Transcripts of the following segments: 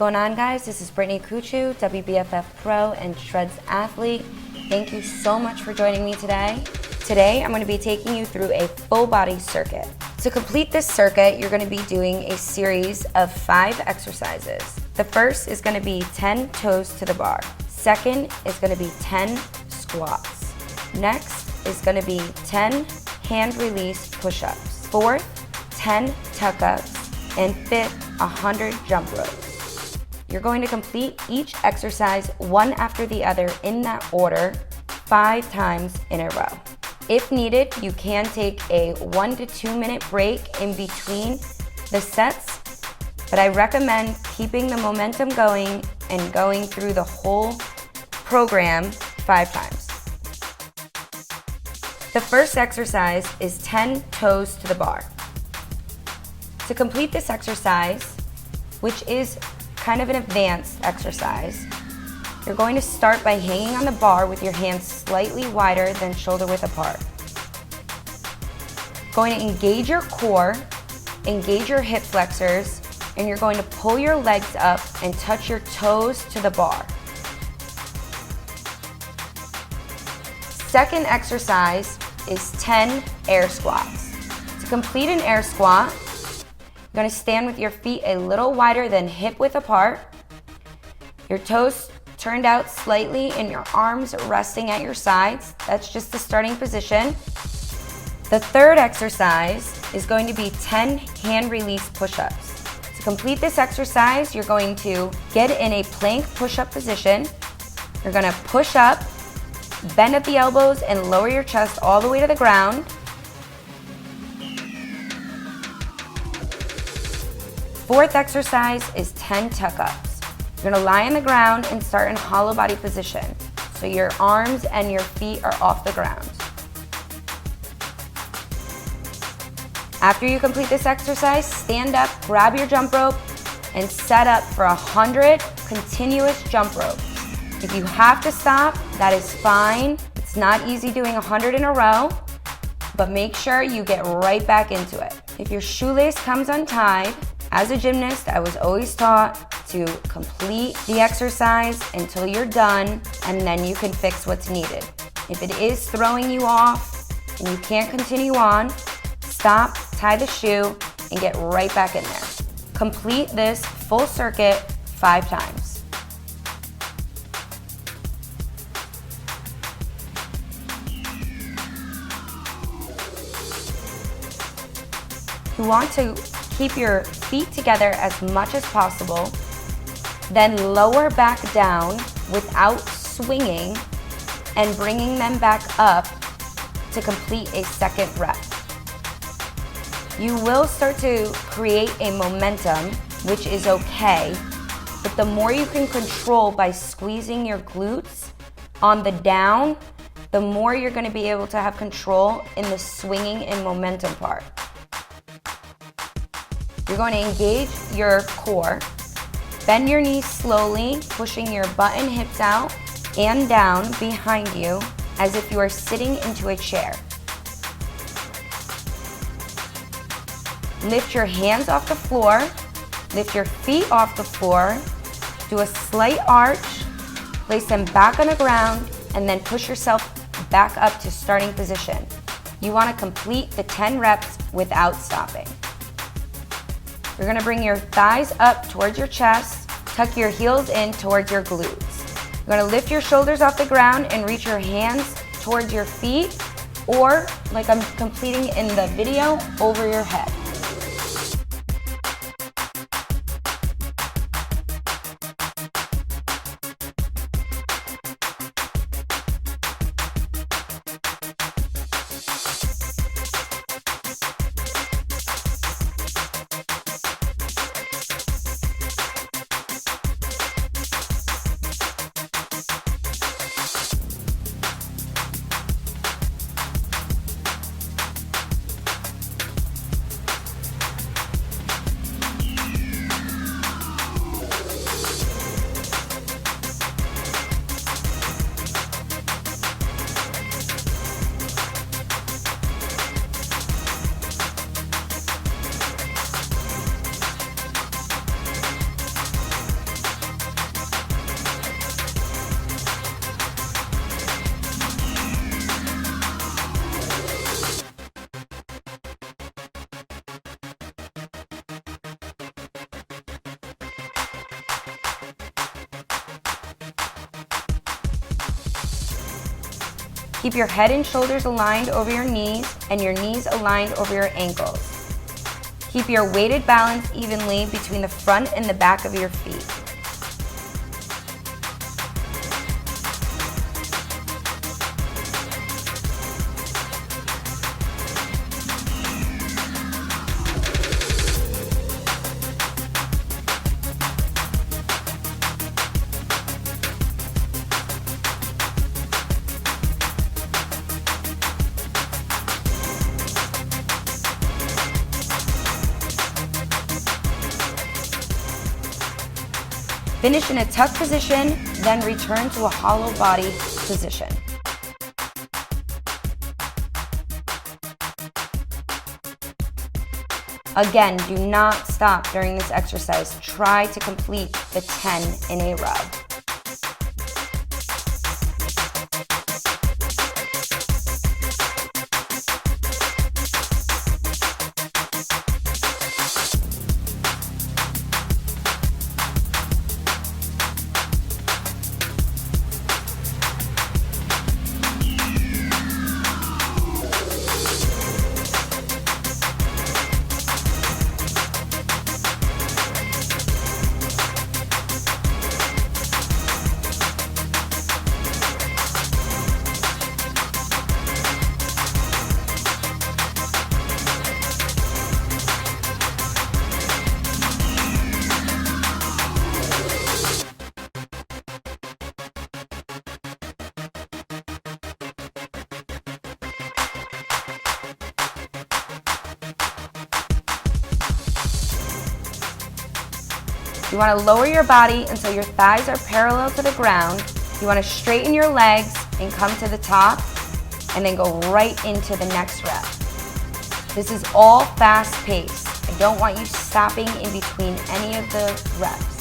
going on, guys? This is Brittany Kuchu, WBFF Pro and Shreds athlete. Thank you so much for joining me today. Today, I'm going to be taking you through a full body circuit. To complete this circuit, you're going to be doing a series of 5 exercises. The first is going to be 10 toes to the bar. Second is going to be 10 squats. Next is going to be 10 hand release push-ups. Fourth, 10 tuck-ups. And fifth, 100 jump ropes. You're going to complete each exercise one after the other in that order 5 times in a row. If needed, you can take a 1 to 2 minute break in between the sets, but I recommend keeping the momentum going and going through the whole program 5 times. The first exercise is 10 toes to the bar. To complete this exercise, which is kind of an advanced exercise, you're going to start by hanging on the bar with your hands slightly wider than shoulder width apart. Going to engage your core, engage your hip flexors, and you're going to pull your legs up and touch your toes to the bar. Second exercise is 10 air squats. To complete an air squat, you're going to stand with your feet a little wider than hip width apart, your toes turned out slightly and your arms resting at your sides. That's just the starting position. The third exercise is going to be 10 hand release push-ups. To complete this exercise, you're going to get in a plank push-up position. You're going to push up, bend at the elbows and lower your chest all the way to the ground. Fourth exercise is 10 tuck-ups. You're gonna lie on the ground and start in hollow body position. So your arms and your feet are off the ground. After you complete this exercise, stand up, grab your jump rope, and set up for 100 continuous jump ropes. If you have to stop, that is fine. It's not easy doing 100 in a row, but make sure you get right back into it. If your shoelace comes untied, as a gymnast, I was always taught to complete the exercise until you're done, and then you can fix what's needed. If it is throwing you off and you can't continue on, stop, tie the shoe, and get right back in there. Complete this full circuit 5 times. You want to keep your feet together as much as possible, then lower back down without swinging and bringing them back up to complete a second rep. You will start to create a momentum, which is okay, but the more you can control by squeezing your glutes on the down, the more you're going to be able to have control in the swinging and momentum part. You're going to engage your core. Bend your knees slowly, pushing your butt and hips out and down behind you as if you are sitting into a chair. Lift your hands off the floor, lift your feet off the floor, do a slight arch, place them back on the ground, and then push yourself back up to starting position. You want to complete the 10 reps without stopping. You're gonna bring your thighs up towards your chest, tuck your heels in towards your glutes. You're gonna lift your shoulders off the ground and reach your hands towards your feet, or like I'm completing in the video, over your head. Keep your head and shoulders aligned over your knees and your knees aligned over your ankles. Keep your weighted balance evenly between the front and the back of your feet. Finish in a tuck position, then return to a hollow body position. Again, do not stop during this exercise. Try to complete the 10 in a row. You want to lower your body until your thighs are parallel to the ground. You want to straighten your legs and come to the top and then go right into the next rep. This is all fast paced. I don't want you stopping in between any of the reps.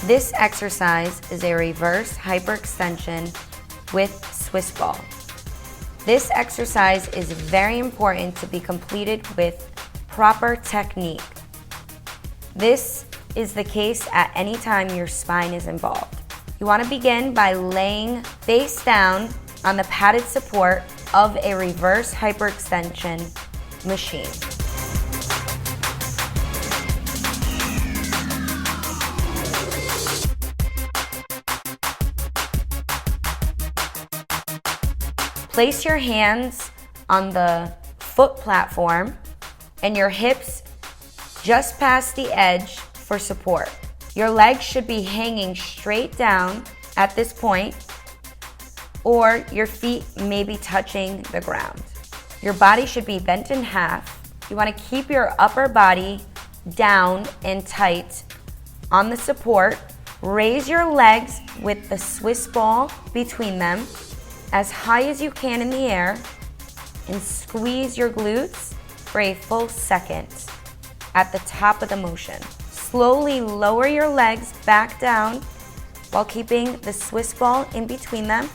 This exercise is a reverse hyperextension with Swiss ball. This exercise is very important to be completed with proper technique. This is the case at any time your spine is involved. You want to begin by laying face down on the padded support of a reverse hyperextension machine. Place your hands on the foot platform and your hips just past the edge for support. Your legs should be hanging straight down at this point, or your feet may be touching the ground. Your body should be bent in half. You want to keep your upper body down and tight on the support. Raise your legs with the Swiss ball between them as high as you can in the air and squeeze your glutes for a full second at the top of the motion. Slowly lower your legs back down while keeping the Swiss ball in between them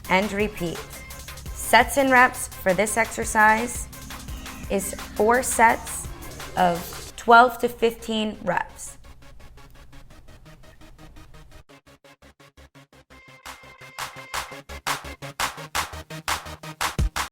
and repeat. Sets and reps for this exercise is 4 sets of 12 to 15 reps.